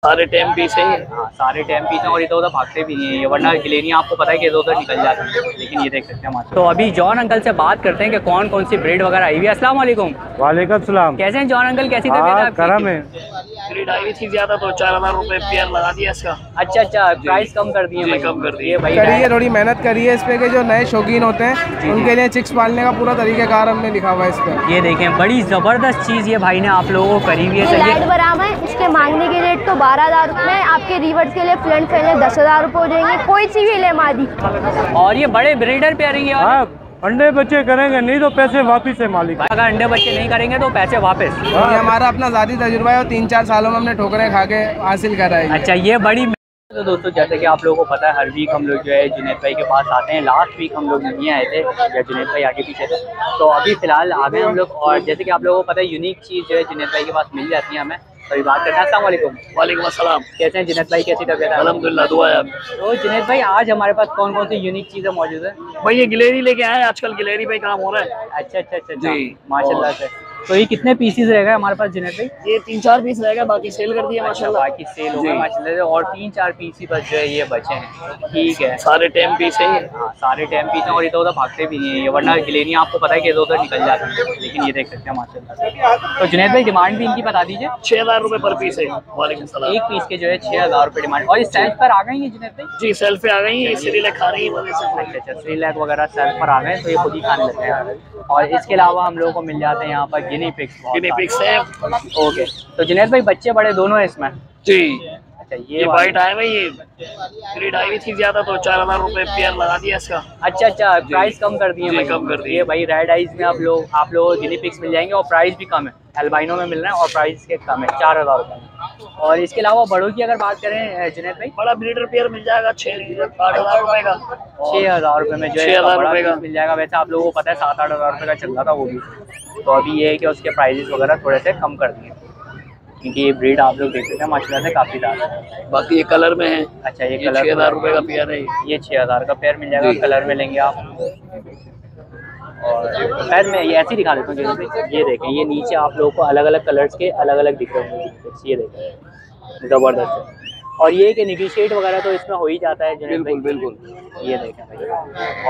सारे time piece है। हाँ सारे टाइम पीस हैं और इधर उधर भागते भी नहीं है ये, वरना गिलेरियाँ आपको पता है कि इधर उधर निकल जाती हैं, लेकिन ये देख सकते हैं माशाल्लाह। तो अभी जॉन अंकल से बात करते हैं कि कौन कौन सी ब्रीड वगैरह आई हुई है। अस्सलाम वालेकुम। वालेकुम सलाम। कैसे हैं जॉन अंकल, कैसी तबीयत है आपकी? करम है। ब्रीड आई थी ज्यादा तो 4000 रुपए पेयर लगा दिया इसका। अच्छा अच्छा, प्राइस कम कर दिए भाई? कम कर दिए भाई करिए, थोड़ी मेहनत करिए इस पे के जो नए शौकीन होते हैं उनके लिए चिक्स पालने का पूरा तरीक़ाकार हमने लिखा हुआ है इस पे। ये देखें बड़ी ज़बरदस्त चीज़ ये भाई ने आप लोगों को करी हुई है। लाइट बराम है, इसके मांगने की रेट तो 12,000 रुपये, आपके रिवर्स के लिए फ्रंट फैले 10,000 रुपये हो जाएंगे, कोई सी भी ले मादी। और ये बड़े ब्रीडर पे आ रही है। अंडे बच्चे करेंगे नहीं तो पैसे वापिस है मालिक। अगर अंडे बच्चे नहीं करेंगे तो पैसे वापस। ये हमारा अपना ज़ाती तजुर्बा है और 3-4 सालों में हमने ठोकरें खा के हासिल करा है। अच्छा ये बड़ी। तो दोस्तों जैसे कि आप लोगों को पता है हर वीक हम लोग जो है जुनैद भाई के पास आते हैं। लास्ट वीक हम लोग नहीं आए थे या जुनैद भाई आगे पीछे थे, तो अभी फिलहाल आ गए हम लोग। और जैसे कि आप लोगों को पता है यूनिक चीज़ जो है जुनैद भाई के पास मिल जाती है हमें, तो अभी बात करते हैं। अस्सलाम वालेकुम। वालेकुम अस्सलाम। कैसे हैं जुनैद भाई, कैसी तबीयत है? अल्हम्दुलिल्लाह, दुआ है। तो जुनैद भाई आज हमारे पास कौन कौन सी यूनिक चीज़ें मौजूद है? भाई ये गिलेरी लेके आए, आजकल गिलेरी पे काम हो रहा है। अच्छा अच्छा अच्छा जी माशाल्लाह से। तो ये कितने पीसीज रहेगा हमारे पास जुनैद भाई? ये 3-4 पीस रहेगा, बाकी सेल कर दिया माशाल्लाह। बाकी सेल हो गया माशाल्लाह से, और 3-4 पीस ही बस जो है ये बचे हैं। ठीक है, सारे टाइम पीस है। हाँ सारे टाइम पीस हैं और इधर उधर भागते भी नहीं है ये, वरना गिलेरियाँ आपको पता है कि इधर उधर निकल जाती हैं, लेकिन ये देख सकते हैं माशाल्लाह। तो जुनैद भाई डिमांड भी इनकी बता दीजिए। 6000 रुपए पर पीस है। वालेकुम सलाम। एक पीस के जो है 6000 रुपये डिमांड। और इस सेल्फ पर आ गई है जुनैद भाई? जी सेल्फ पे आ गई है, सीरियल खा रही है। अच्छा 3 लाख वगैरह सेल्फ पर आ गए तो ये खुद ही खाने लगते हैं। और इसके अलावा हम लोगों को मिल जाते हैं यहाँ पर गिनी पिग्स। गिनी पिग्स है। ओके, तो जुनैद भाई बच्चे बड़े दोनों है इसमें? जी। अच्छा ये वाइट आया भाई, ये ब्रीड आई हुई थी ज्यादा तो 4000 रुपए पेयर लगा दिया इसका। अच्छा अच्छा, प्राइस कम कर दिए भाई? कम कर दिए भाई। रेड आइज में आप लोगों को गिनी पिग्स मिल जाएंगे और प्राइस भी कम है। एल्बाइनो में मिल रहा है और प्राइस के कम है, 4000 रुपये। और इसके अलावा बड़ों की अगर बात करें जुनैद भाई? बड़ा ब्रीडर पेयर मिल जाएगा 8,000 रुपए का। 6000 रुपये में जो है 6000 रुपए का मिल जाएगा। वैसे आप लोगों को पता है 7-8 हज़ार रुपये का चल रहा था वो भी, तो अभी ये है कि उसके प्राइजेस वगैरह थोड़े से कम कर दिए, क्योंकि ये ब्रीड आप लोग देख सकते हैं माशाल्लाह से काफ़ी ज़्यादा है। बाकी ये कलर में है। अच्छा ये कलर 6000 रुपए का पेयर है। ये 6000 का पेयर मिल जाएगा, कलर में लेंगे आप। और पैर में ये ऐसे ही दिखा देता हूँ, ये देखें ये नीचे आप लोगों को अलग अलग कलर्स के अलग अलग दिख रहे हैं, ये देखें ज़बरदस्त है। और ये कि निगोशिएट वगैरह तो इसमें हो ही जाता है जुनैद भाई? बिल्कुल। ये देखें भाई,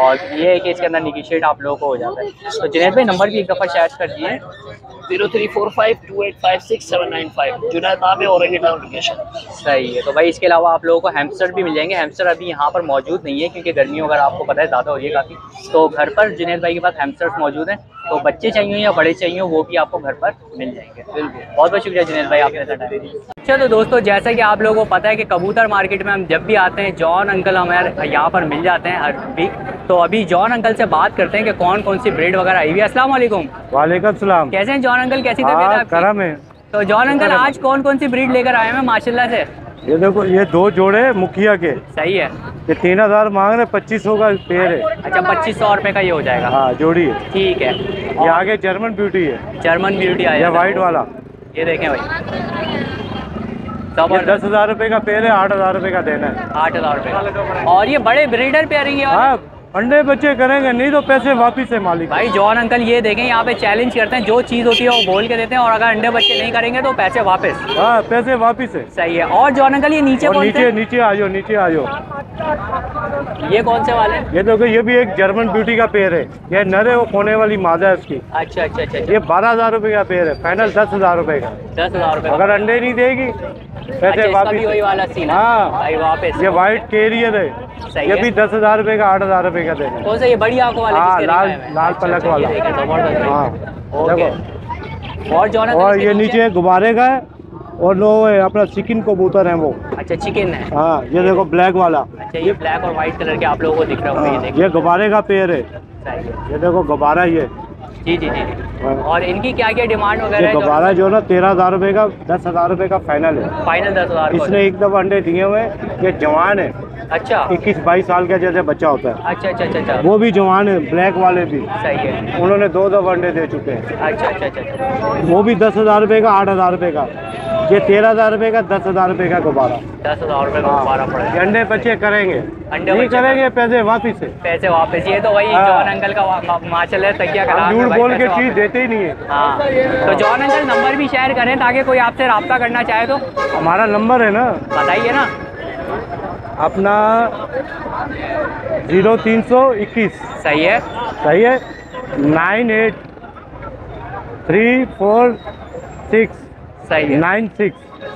और ये है कि इसके अंदर निगोशिएट आप लोगों को हो जाता है। तो जुनैद भाई नंबर भी एक दफ़ा शेयर कर दिए। 0345285795 जुनैद नाम है और नोटिफिकेशन। सही है। तो भाई इसके अलावा आप लोगों को हैमस्टर भी मिल जाएंगे। हैमस्टर अभी यहाँ पर मौजूद नहीं है क्योंकि गर्मी वगैरह आपको पता है ज़्यादा हो रही है काफ़ी, तो घर पर जुनैद भाई के पास हैमस्टर्स मौजूद हैं। तो बच्चे चाहिए या बड़े चाहिए वो भी आपको घर पर मिल जाएंगे। बहुत बहुत शुक्रिया जुनैद भाई आपने टाइम दिया। अच्छा तो दोस्तों जैसा कि आप लोगों को पता है कि कबूतर मार्केट में हम जब भी आते हैं जॉन अंकल हमारे यहाँ पर मिल जाते हैं हर वीक। तो अभी जॉन अंकल से बात करते हैं कि कौन कौन सी ब्रीड वगैरह आई हुई है। अस्सलाम वालेकुम। वालेकुम सलाम। कैसे हैं जॉन अंकल, कैसी तबीयत है आपकी? करम है। तो जॉन अंकल आज कौन कौन सी ब्रीड लेकर आए हैं माशाल्लाह से? ये देखो ये 2 जोड़े मुखिया के। सही है। ये 3000 मांग रहे, 2500 का पेयर है। अच्छा 2500 रुपये का ये हो जाएगा? हाँ जोड़ी है। ठीक है। ये आगे जर्मन ब्यूटी है। जर्मन ब्यूटी आया ये वाइट वाला। ये देखें भाई, ये 10,000 रुपये का पेयर है, 8,000 रुपये का देना है। 8,000 रुपये। और ये बड़े ब्रीडर पे आ रही है? हाँ अंडे बच्चे करेंगे नहीं तो पैसे वापिस है मालिक। भाई जॉन अंकल ये देखें यहाँ पे चैलेंज करते हैं, जो चीज़ होती है वो बोल के देते हैं और अगर अंडे बच्चे नहीं करेंगे तो पैसे वापस। हाँ पैसे वापिस है। सही है। और जॉन अंकल ये नीचे कौन से? नीचे आ जाओ, नीचे आ जाओ। ये कौन से वाले? ये देखो ये भी एक जर्मन ब्यूटी का पेयर है। ये नर है, वो खोने वाली मादा है उसकी। अच्छा अच्छा अच्छा। ये 12,000 रुपये का पेयर है, फाइनल 10,000 रुपये का। 10,000 रुपये। अगर अंडे नहीं देगी पैसे वापिस। वही वाला सीन है। हाँ भाई वापस। ये वाइट कैरियर है, ये भी 10,000 रुपये का, 8,000 रुपये का देना। कौन सा? ये बड़ी आंखों वाला? हाँ लाल पलक वाला। हाँ देखो। और जॉन अंकल और ये नीचे गुब्बारे का है और लो अपना चिकन कबूतर है वो। अच्छा चिकन है। हाँ ये देखो ब्लैक वाला। अच्छा ये ब्लैक और व्हाइट कलर के आप लोगों को दिख रहा होगा। ये गुब्बारे का पेयर है। ये देखो गुब्बारा ये। जी जी जी। और इनकी क्या क्या डिमांड वगैरह है? गुब्बारा जो ना 13,000 रुपये का, 10,000 रुपये का फाइनल है। फाइनल 10,000। इसने एक दफ़ा अंडे दिए हुए, ये जवान है। अच्छा 21-22 साल का जैसे बच्चा होता है। अच्छा अच्छा अच्छा अच्छा। वो भी जवान है, ब्लैक वाले भी। सही है। उन्होंने 2 दफ़ा अंडे दे चुके हैं। अच्छा अच्छा अच्छा। वो भी 10,000 रुपये का, 8,000 रुपये का। ये 13,000 रुपये का, 10,000 रुपये का गुब्बारा। 10,000 रुपये का गुब्बारा पड़ेगा। ये अंडे बच्चे करेंगे, अंडे नहीं बच्चे करेंगे पैसे वापिस है। पैसे वापस। ये तो वही जॉन अंकल का माशाल्लाह तकिया कलाम है झूठ भाई, बोल के पैसे चीज़ वापस। देते ही नहीं है। हाँ, तो जॉन अंकल नंबर भी शेयर करें ताकि कोई आपसे रब्ता करना चाहे तो। हमारा नंबर है ना, बताइए ना। अपना 0321। सही है। सही है, 983469 सही है।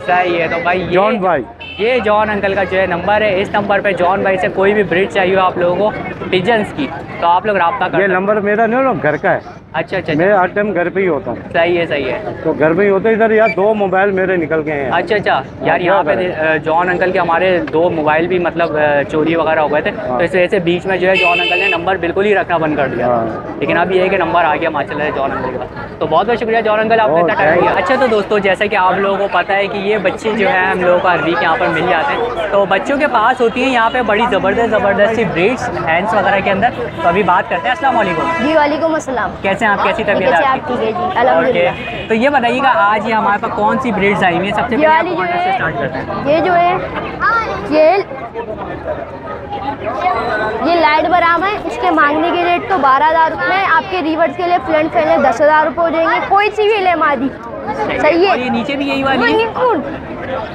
सही है। तो भाई ये जॉन भाई, ये जॉन अंकल का जो है नंबर है, इस नंबर पे जॉन भाई से कोई भी ब्रीड चाहिए हो आप लोगों को पिजन्स की, तो आप लोग रब्ता कर ये सकते हैं। नंबर मेरा नहीं ना, घर का है। अच्छा अच्छा मैं हर टाइम घर पे ही होता हूँ। सही है। सही है। तो घर पे ही होते इधर यार 2 मोबाइल मेरे निकल गए हैं। अच्छा अच्छा यार, यहाँ पे जॉन अंकल के हमारे 2 मोबाइल भी मतलब चोरी वगैरह हो गए थे, तो इस वजह से बीच में जो है जॉन अंकल ने नंबर बिल्कुल ही रखना बंद कर दिया। लेकिन अब ये है कि नंबर आ गया माशाल्लाह जॉन अंकल का। तो बहुत बहुत शुक्रिया जॉन अंकल, आपने इतना टाइम दिया। अच्छा, तो दोस्तों जैसा कि आप लोगों को पता है कि ये बच्चे जो है हम लोगों को अरबी के यहाँ पर मिल जाते हैं, तो बच्चों के पास होती है यहाँ पे बड़ी ज़बरदस्त सी ब्रीड्स हैंड्स वगैरह के अंदर। तो अभी बात करते हैं। अस्सलाम वालेकुम जी वालेकुम अस्सलाम। कैसे हैं आप, कैसी तबीयत है आप आपकी? ठीक है जी, अल्हम्दुलिल्लाह। तो ये बताइएगा आज ये हमारे पास कौन सी ब्रीड्स आई हुई है? सबसे ये पहले वाली आप जो कौन से है, स्टार्ट करते हैं? ये जो है ये लाइट बराम है। इसके मांगने के रेट तो 12,000 रुपये है। आपके रिवर्स के लिए फ्रंट फैले 10,000 रुपये हो जाएंगे। कोई सी भी ले मादी, सही और ये है। नीचे भी यही वाली है?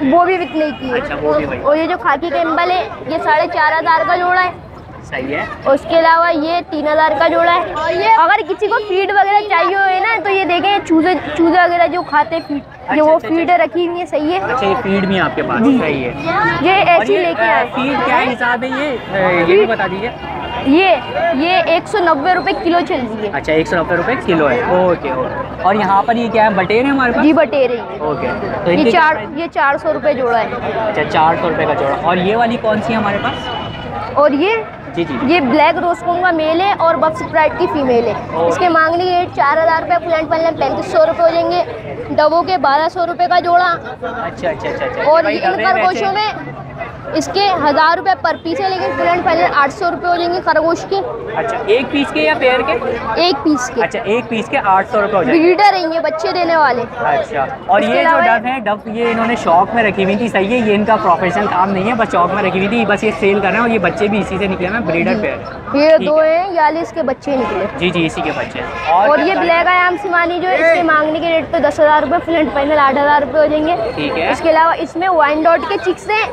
वो भी बिकने की है। अच्छा, वो भी वही। और ये जो खाकी कैम्बल है ये 4,500 का जोड़ा है। सही है। और उसके अलावा ये 3,000 का जोड़ा है। अगर किसी को फीड वगैरह चाहिए हो ना, तो ये देखें चूजे वगैरह जो खाते हैं फीड, जो वो अच्छा, फीड रखी हुई है। सही है। अच्छा, ये फीड भी आपके पास? सही है। ये और ऐसी ये लेके आए। फीड क्या हिसाब है ये भी बता दीजिए। ये 190 रुपये किलो चल रही है। अच्छा, 190 रुपये किलो है। Okay okay. और यहाँ पर ये क्या है, बटेर है हमारे पास? जी बटेर है। ओके, तो इनके क्या प्राइस? ये 400 रुपये जोड़ा है। अच्छा, 400 रुपये का जोड़ा। और ये वाली कौन सी है हमारे पास? और ये जी जी। ये ब्लैक रोस्कोन का मेल है और बफ स्प्राइट की फीमेल है। इसके मांगने के रेट 4,000 रुपये, प्लांट पहले 3,500 रुपये हो जाएंगे। डबो के 1,200 रुपये का जोड़ा। अच्छा अच्छा अच्छा। और इन खरगोशों में इसके 1,000 रुपये पर पीस है, लेकिन प्लांट पहले 800 रुपये हो जाएंगे खरगोश के। अच्छा, एक पीस के या पेयर के? एक पीस के। अच्छा, एक पीस के 800 रुपये हो जाएंगे। ब्रीडर है ये, बच्चे देने वाले। अच्छा, और ये जो डव है, डव ये इन्होंने शौक में रखी हुई थी। सही है, ये इनका प्रोफेशनल काम नहीं है, बस शौक में रखी हुई थी, बस ये सेल कर रहे हैं। और ये बच्चे भी इसी से निकले हैं, ब्रीडर पेयर। ये 2 हैं, याली इसके बच्चे निकले। जी जी, इसी के बच्चे। और ये ब्लैक आयाम सिमानी जो है, इसके मांगने के रेट तो 10,000 रुपये, फ्रंट फाइनल 8,000 रुपये हो जाएंगे। ठीक है। इसके अलावा इसमें वाइन डॉट के चिक्स हैं,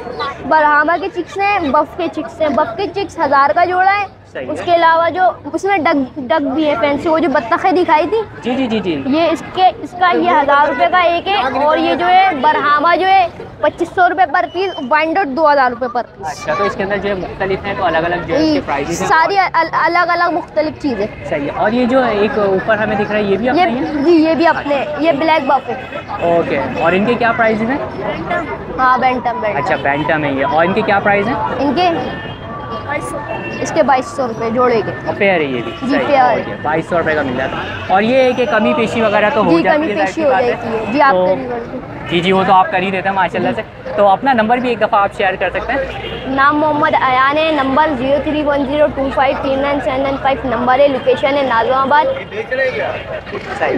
बरहामा के चिक्स हैं, बफ के चिक्स हैं। बफ के चिक्स 1,000 का जोड़ा है। उसके अलावा जो उसमें डक भी है फैंसी, वो जो बत्तखें दिखाई थी। जी जी जी जी। ये इसका ये 1,000 रुपये का एक है। और ये जो है बरहामा जो है 2,500 रुपये पर पीस, वाइन डॉट 2,000 रुपये पर पीस। अच्छा, तो इसके अंदर जो है मुख्तलिफ हैं, तो अलग अलग जो है इसके प्राइसेस हैं सारी अलग अलग मुख्तलिफ चीज़ें। सही है। और ये जो एक ऊपर हमें दिख रहा है, ये भी अपने हैं? जी ये भी अपने, ये ब्लैक बफ है। ओके। और इनके क्या प्राइसेस हैं? हाँ बैंटम। अच्छा, बैंटम है ये। और इनके क्या प्राइस हैं? इनके इसके 2,200 रुपये जोड़े के। और पेयर है ये भी? जी पेयर है। 2,200 रुपये का मिल जाता है। और ये है कि कमी पेशी वगैरह तो हो जी जाती है? कमी पेशी हो जाती है जी, आप जी जी, वो तो आप कर ही देते हैं माशाल्लाह से। तो अपना नंबर भी एक दफ़ा आप शेयर कर सकते हैं? नाम मोहम्मद अयान है, नंबर 0310253975 नंबर है। लोकेशन है नाज़िमाबाद,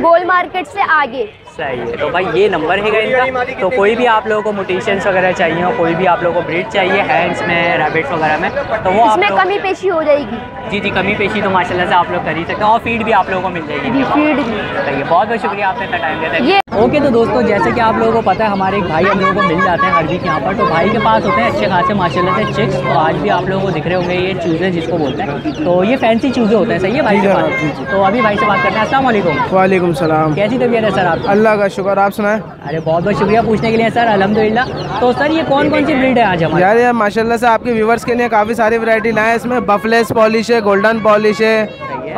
गोल मार्केट से आगे। सही है। तो भाई ये नंबर है इनका। तो कोई भी आप लोगों को मोटिशंस वगैरह चाहिए हो, कोई भी आप लोगों को ब्रीड चाहिए हैंड्स में, रैबिट्स वगैरह में, तो वो इसमें कमी पेशी हो जाएगी। जी जी, कमी पेशी तो माशाल्लाह से आप लोग कर ही सकते हैं। और फीड भी आप लोगों को मिल जाएगी। जी फीड भी। सही है, बहुत बहुत शुक्रिया, आपने इतना टाइम दिया ये था। ओके, तो दोस्तों जैसे कि आप लोगों को पता है, हमारे एक भाई हम लोगों को मिल जाते हैं अरबी के यहाँ पर। तो भाई के पास होते हैं अच्छे खासे माशाल्लाह से चिक्स। तो आज भी आप लोगों को दिख रहे होंगे ये चूज़े जिसको बोलते हैं, तो ये फैंसी चूज़े होते हैं। सही है भाई के पास? तो अभी भाई से बात करते हैं। अस्सलाम वालेकुम। वालेकुम सलाम। कैसी तबीयत है सर आपकी? अल्लाह का शुक्र, आप सुनाएं। अरे बहुत बहुत शुक्रिया पूछने के लिए सर, अल्हम्दुलिल्लाह। तो सर ये कौन कौन सी ब्रीड है आज हमारे? यार माशाल्लाह से आपके व्यूवर्स के लिए काफ़ी सारी वैरायटी लाए हैं। इसमें बफलेस पॉलिश है, गोल्डन पॉलिश है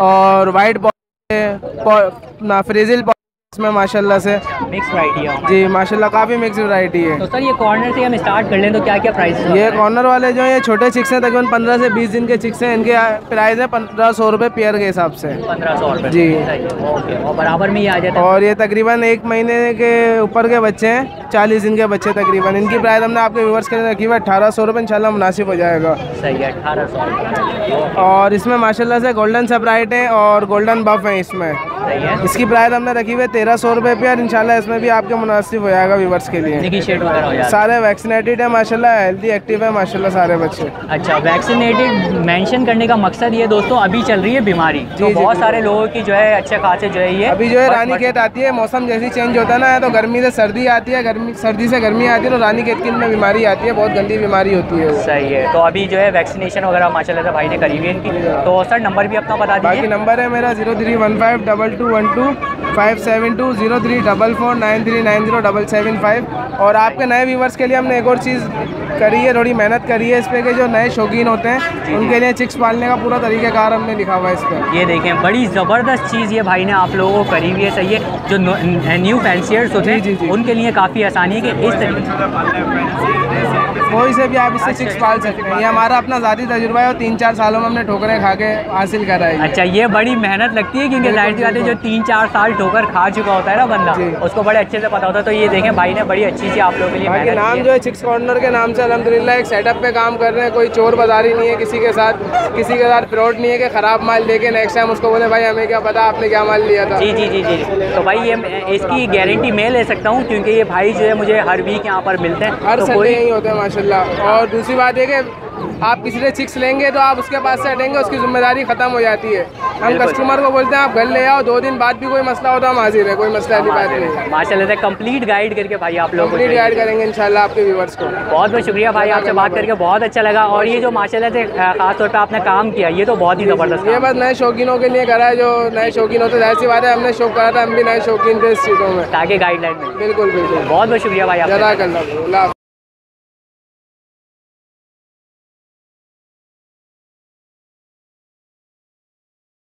और वाइट पॉलिश है, फ्रीजिल पॉलिश इसमें माशाल्लाह से मिक्स वैरायटी है जी, माशाल्लाह काफ़ी मिक्स वैरायटी है। तो सर ये कॉर्नर से हम स्टार्ट कर लें तो क्या क्या प्राइस है? ये कॉर्नर वाले जो ये छोटे चिक्स हैं, तकरीबन 15 से 20 दिन के चिक्स हैं। इनके प्राइस है 1,500 रुपये पेयर के हिसाब से। 1,500 रुपये जी। ओके। और बराबर में ये आ जाता है? और ये तकरीबन 1 महीने के ऊपर के बच्चे हैं, 40 दिन के बच्चे तकरीबन। इनकी प्राइस हमने आपके व्यूवर्स के लिए रखी हुई है 1,800 रुपये, इंशाल्लाह मुनासिब हो जाएगा। सही है, 1,800 रुपये। और इसमें माशाल्लाह से गोल्डन स्प्राइट है और गोल्डन बफ है इसमें। सही है। इसकी प्राइस हमने रखी हुई है 1300 रुपये पे और इंशाल्लाह इसमें भी आपके मुनासिब हो जाएगा व्यूवर्स के लिए। नेगोशिएट वगैरह हो जाएगा। सारे वैक्सीनेटेड है माशाल्लाह, हेल्दी एक्टिव है माशाल्लाह सारे बच्चे। अच्छा, वैक्सीनेटेड मेंशन करने का मकसद ये दोस्तों, अभी चल रही है बीमारी तो बहुत सारे लोगों की जो है अच्छे खासे जो है ये अभी जो है रानीखेत आती है, मौसम जैसी चेंज होता है ना, तो गर्मी से सर्दी आती है, सर्दी से गर्मी आती है, तो रानीखेत की इनमें बीमारी आती है, बहुत गंदी बीमारी होती है वो। सही है। तो अभी जो है वैक्सीनेशन वगैरह माशाल्लाह से भाई ने करी हुई है इनकी। तो सर नंबर भी अपना बता दीजिए। बाकी नंबर है मेरा 03152212 572034493907775। और आपके नए व्यूवर्स के लिए हमने एक और चीज़ करी है, थोड़ी मेहनत करी है इस पे, कि जो नए शौकीन होते हैं उनके लिए चिक्स पालने का पूरा तरीक़ाकार हमने लिखा हुआ है इस पर। ये देखें, बड़ी ज़बरदस्त चीज़ ये भाई ने आप लोगों को करी हुई है। सही है। जो न्यू फैंसियर्स होते हैं उनके लिए काफ़ी आसानी है कि इस तरीके कोई से भी आप इससे चिक्स पाल सकते हैं। ये हमारा अपना ज़ाती तजुर्बा है और 3-4 सालों में हमने ठोकरें खा के हासिल करा है। अच्छा, ये बड़ी मेहनत लगती है क्योंकि जाहिर सी बात है जो 3-4 साल ठोकर खा चुका होता है ना बंदा, उसको बड़े अच्छे से पता होता है। तो ये देखें भाई ने बड़ी अच्छी सी आप लोगों के लिए मेहनत नाम की जो है चिक्स कॉर्नर के नाम से अल्हम्दुलिल्लाह एक सेटअप पे काम कर रहे हैं। कोई चोर बाजारी नहीं है किसी के साथ फ्रॉड नहीं है कि ख़राब माल लेके नेक्स्ट टाइम उसको बोले भाई हमें क्या पता आपने क्या माल लिया था। जी जी जी जी। तो भाई ये इसकी गारंटी मैं ले सकता हूँ क्योंकि ये भाई जो है मुझे हर वीक यहाँ पर मिलते हैं, हर तो संडे यही होते हैं माशाल्लाह। और दूसरी बात है कि आप किसी से चिक्स लेंगे तो आप उसके पास से हटेंगे, उसकी जिम्मेदारी खत्म हो जाती है। हम कस्टमर को बोलते हैं आप घर ले आओ, 2 दिन बाद भी कोई मसला होता है हम हाजिर है, कोई मसला वाली बात नहीं। माशाल्लाह से कंप्लीट गाइड करके भाई आप लोगों को गाइड करेंगे इंशाल्लाह आपके व्यूअर्स को। बहुत बहुत शुक्रिया भाई, आपसे बात करके बहुत अच्छा लगा। और ये जो माशाल्लाह से खास तौर पे आपने काम किया ये तो बहुत ही ज़बरदस्त। ये बस नए शौकीनों के लिए करा है, जो नए शौकीन होते जाहिर सी बात है हमने शौक करा था, हम भी नए शौकीन थे इस चीज़ों में, ताकि गाइडलाइन में। बिल्कुल बिल्कुल। बहुत बहुत शुक्रिया भाई, जज़ाकल्लाह।